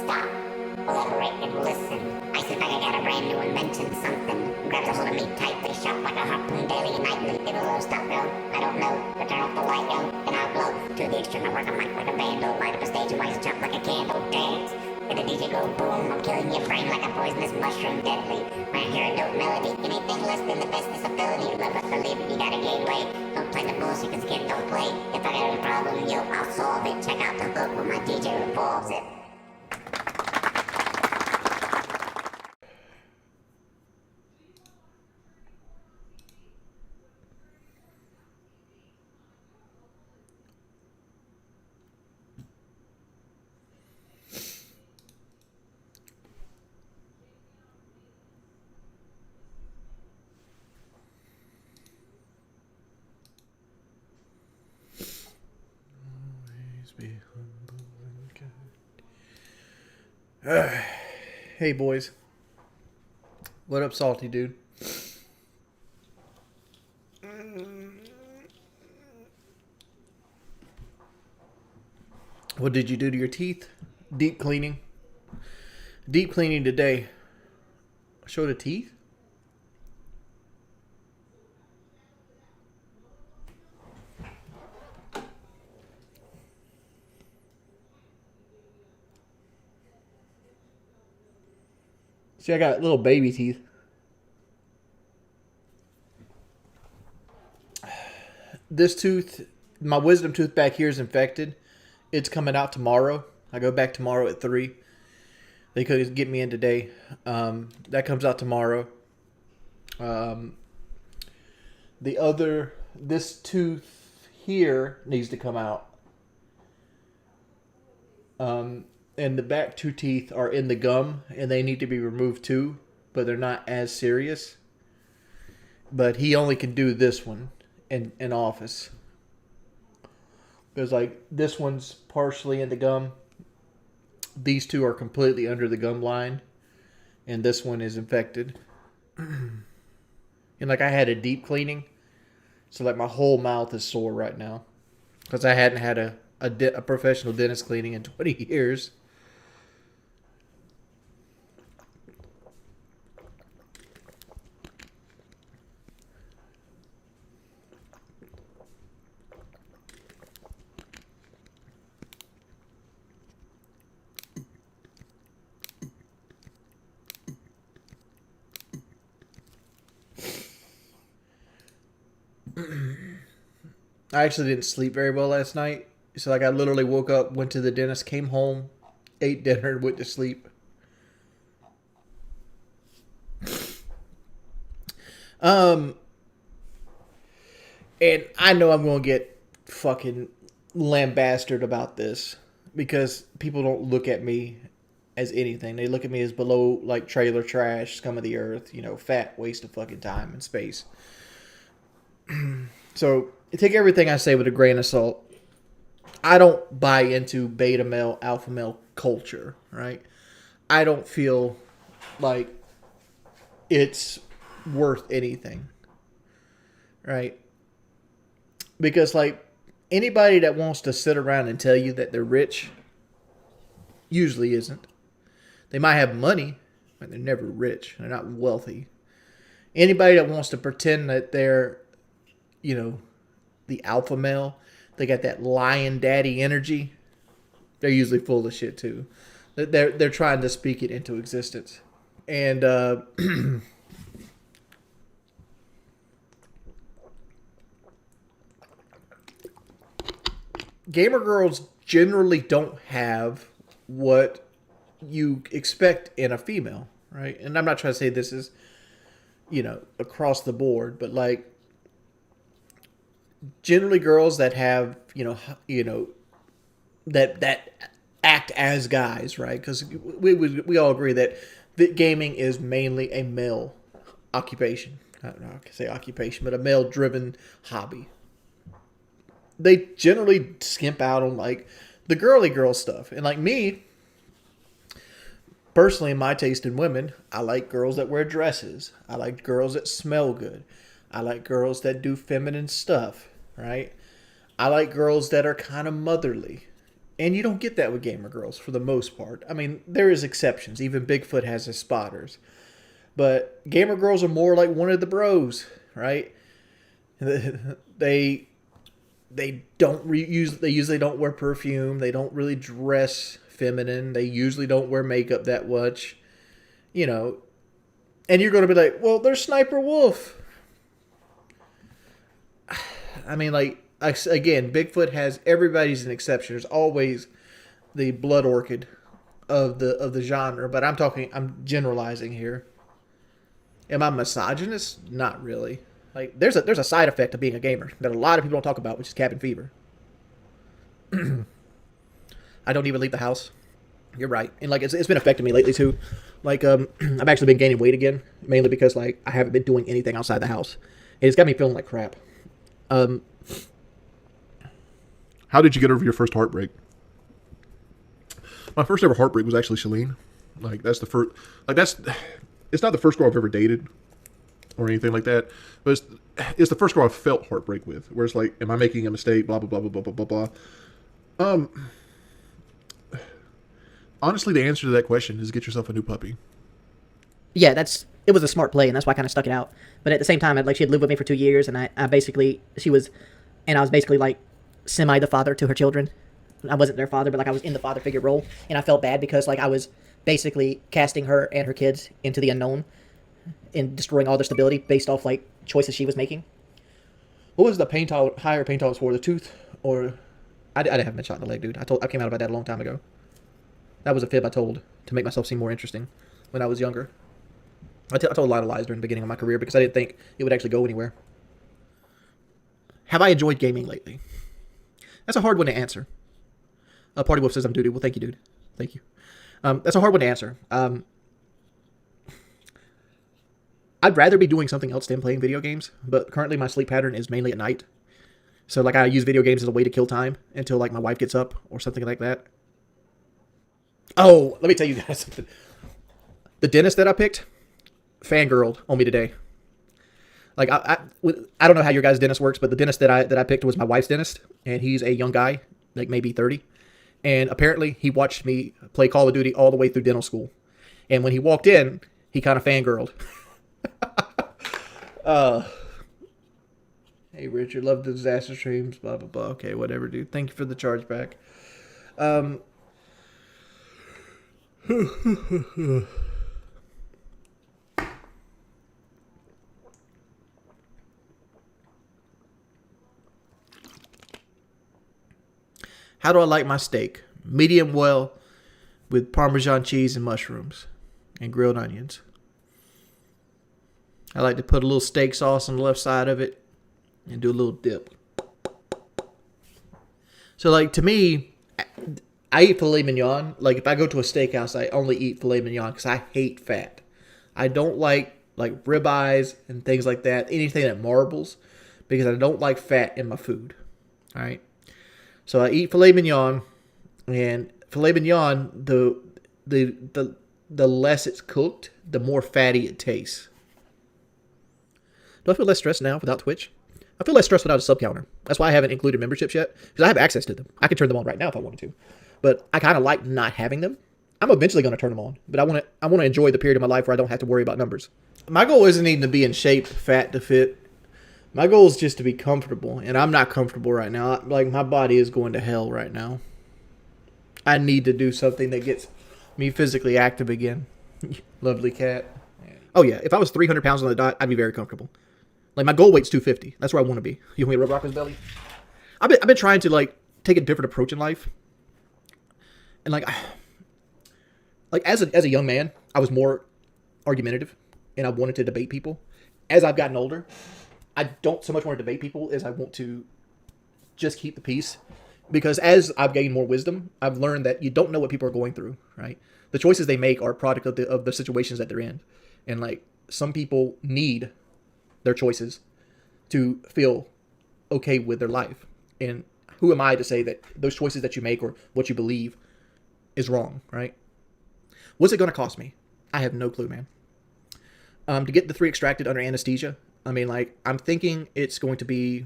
stop, elaborate, and listen. I sit back, I got a brand new invention, something. Grabs a hold of me tightly, shot like a harpoon daily and nightly. Give a little stop, yo, I don't know, but turn off the light, yo, then I'll blow. To the extreme, I work a mic like a vandal, light up a stage and rise and jump like a candle, dance. Let the DJ go boom, I'm killing your brain like a poisonous mushroom, deadly. When I hear a dope melody, anything less than the bestest ability. Love us or leave it, you got a gateway. Don't play the bullshit, cause kid don't play. If I got a problem, yo, I'll solve it. Check out the hook when my DJ revolves it. Be humble and kind. Hey boys, what up, salty dude? What did you do to your teeth? Deep cleaning. Deep cleaning today. Show the teeth. See, I got little baby teeth. This tooth, my wisdom tooth back here is infected. It's coming out tomorrow. I go back tomorrow at 3. They couldn't get me in today. That comes out tomorrow. This tooth here needs to come out. And the back 2 teeth are in the gum, and they need to be removed too, but they're not as serious. But he only can do this one in office. Because like this one's partially in the gum. These 2 are completely under the gum line, and this one is infected. And like I had a deep cleaning, so like my whole mouth is sore right now because I hadn't had a professional dentist cleaning in 20 years. I actually didn't sleep very well last night. So like I literally woke up, went to the dentist, came home, ate dinner, and went to sleep. And I know I'm going to get fucking lambasted about this because people don't look at me as anything. They look at me as below like trailer trash, scum of the earth, fat waste of fucking time and space. So take everything I say with a grain of salt. I don't buy into beta male, alpha male culture, right? I don't feel like it's worth anything, right? Because like anybody that wants to sit around and tell you that they're rich usually isn't. They might have money, but they're never rich. They're not wealthy. Anybody that wants to pretend that they're, the alpha male, they got that lion daddy energy, they're usually full of shit too. They're trying to speak it into existence. And gamer girls generally don't have what you expect in a female, right? And I'm not trying to say this is, across the board, but like generally girls that have, that act as guys, right? Because we all agree that gaming is mainly a male occupation. I don't know, I can say occupation, but a male-driven hobby. They generally skimp out on like the girly girl stuff, and like me, personally, my taste in women, I like girls that wear dresses. I like girls that smell good. I like girls that do feminine stuff, right? I like girls that are kind of motherly. And you don't get that with gamer girls for the most part. I mean, there is exceptions. Even Bigfoot has his spotters. But gamer girls are more like one of the bros, right? They they usually don't wear perfume. They don't really dress feminine. They usually don't wear makeup that much. You know, and you're going to be like, "Well, there's Sniper Wolf." I mean, like, again, Bigfoot has everybody's an exception. There's always the blood orchid of the genre, but I'm generalizing here. Am I misogynist? Not really. Like, there's a side effect of being a gamer that a lot of people don't talk about, which is cabin fever. I don't even leave the house. You're right, and like it's been affecting me lately too. Like I've actually been gaining weight again, mainly because like I haven't been doing anything outside the house. And it's got me feeling like crap. How did you get over your first heartbreak? My first ever heartbreak was actually Shalene. Like that's the first. Like that's. It's not the first girl I've ever dated, or anything like that. But it's the first girl I've felt heartbreak with. Where it's like, am I making a mistake? Blah blah blah blah blah blah blah blah. Honestly, the answer to that question is get yourself a new puppy. Yeah, it was a smart play, and that's why I kind of stuck it out. But at the same time, like she had lived with me for 2 years, and I basically I was basically like semi the father to her children. I wasn't their father, but like I was in the father figure role, and I felt bad because like I was basically casting her and her kids into the unknown and destroying all their stability based off like choices she was making. What was the higher pain tolerance for? The tooth? Or I didn't have been shot in the leg, dude. I came out about that a long time ago. That was a fib I told to make myself seem more interesting when I was younger. I told a lot of lies during the beginning of my career because I didn't think it would actually go anywhere. Have I enjoyed gaming lately? That's a hard one to answer. Party Wolf says I'm duty. Well, thank you, dude. Thank you. That's a hard one to answer. I'd rather be doing something else than playing video games, but currently my sleep pattern is mainly at night. So like I use video games as a way to kill time until like my wife gets up or something like that. Oh, let me tell you guys something. The dentist that I picked, fangirled on me today. Like I don't know how your guys' dentist works, but the dentist that I picked was my wife's dentist, and he's a young guy, like maybe 30. And apparently he watched me play Call of Duty all the way through dental school. And when he walked in, he kind of fangirled. Hey, Richard, love the disaster streams, blah, blah, blah. Okay, whatever, dude. Thank you for the charge back. How do I like my steak? Medium well with Parmesan cheese and mushrooms and grilled onions. I like to put a little steak sauce on the left side of it and do a little dip. So, like, to me, I eat filet mignon. Like, if I go to a steakhouse, I only eat filet mignon because I hate fat. I don't like ribeyes and things like that, anything that marbles, because I don't like fat in my food. All right? So I eat filet mignon, and filet mignon, the less it's cooked, the more fatty it tastes. Do I feel less stressed now without Twitch? I feel less stressed without a sub counter. That's why I haven't included memberships yet, because I have access to them. I can turn them on right now if I wanted to, but I kind of like not having them. I'm eventually going to turn them on, but I want to enjoy the period of my life where I don't have to worry about numbers. My goal isn't even to be in shape, fat to fit. My goal is just to be comfortable, and I'm not comfortable right now. Like, my body is going to hell right now. I need to do something that gets me physically active again. Lovely cat. Oh, yeah. If I was 300 pounds on the dot, I'd be very comfortable. Like, my goal weight's 250. That's where I want to be. You want me to rub rock his belly? I've been trying to, like, take a different approach in life. And, like as a young man, I was more argumentative, and I wanted to debate people. As I've gotten older, I don't so much want to debate people as I want to just keep the peace. Because as I've gained more wisdom, I've learned that you don't know what people are going through, right? The choices they make are a product of the situations that they're in. And, like, some people need their choices to feel okay with their life. And who am I to say that those choices that you make or what you believe is wrong, right? What's it going to cost me? I have no clue, man. To get the 3 extracted under anesthesia, I mean, like, I'm thinking it's going to be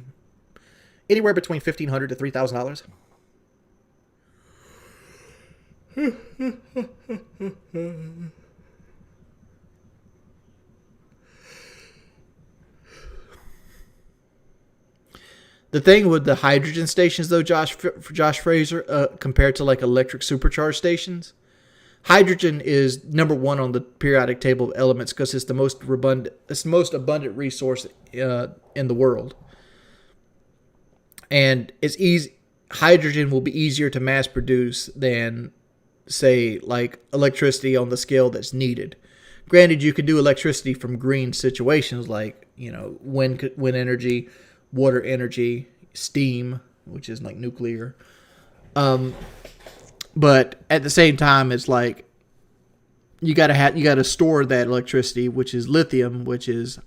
anywhere between $1,500 to $3,000. The thing with the hydrogen stations, though, Josh Fraser, compared to like electric supercharged stations, hydrogen is number one on the periodic table of elements because it's the most abundant resource in the world, and it's easy. Hydrogen will be easier to mass produce than, say, like electricity on the scale that's needed. Granted, you could do electricity from green situations like wind energy, water energy, steam, which is like nuclear. But at the same time, it's like you gotta store that electricity, which is lithium, which is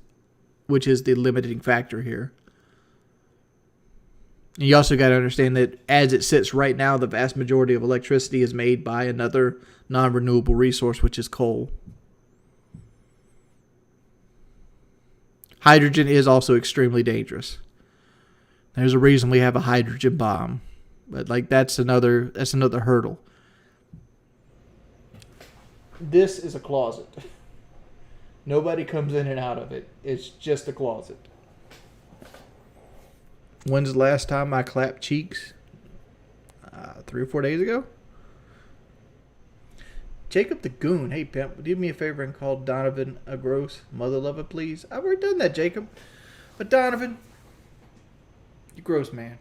the limiting factor here. And you also got to understand that as it sits right now, the vast majority of electricity is made by another non-renewable resource, which is coal. Hydrogen is also extremely dangerous. There's a reason we have a hydrogen bomb, but like that's another hurdle. This is a closet. Nobody comes in and out of it. It's just a closet. When's the last time I clapped cheeks? 3 or 4 days ago. Jacob the Goon. Hey, pimp, do me a favor and call Donovan a gross mother lover, please. I've already done that, Jacob. But Donovan, you gross man.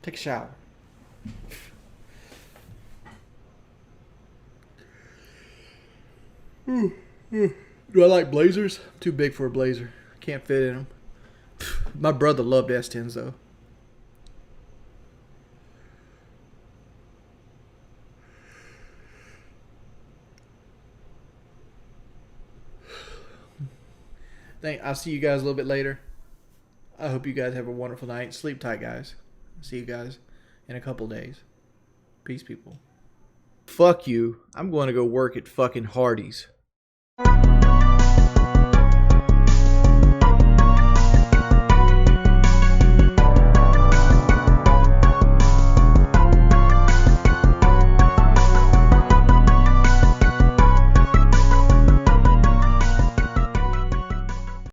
Take a shower. Do I like blazers? I'm too big for a blazer. Can't fit in them. My brother loved S10s though. I'll see you guys a little bit later. I hope you guys have a wonderful night. Sleep tight, guys. See you guys in a couple days. Peace, people. Fuck you. I'm going to go work at fucking Hardee's.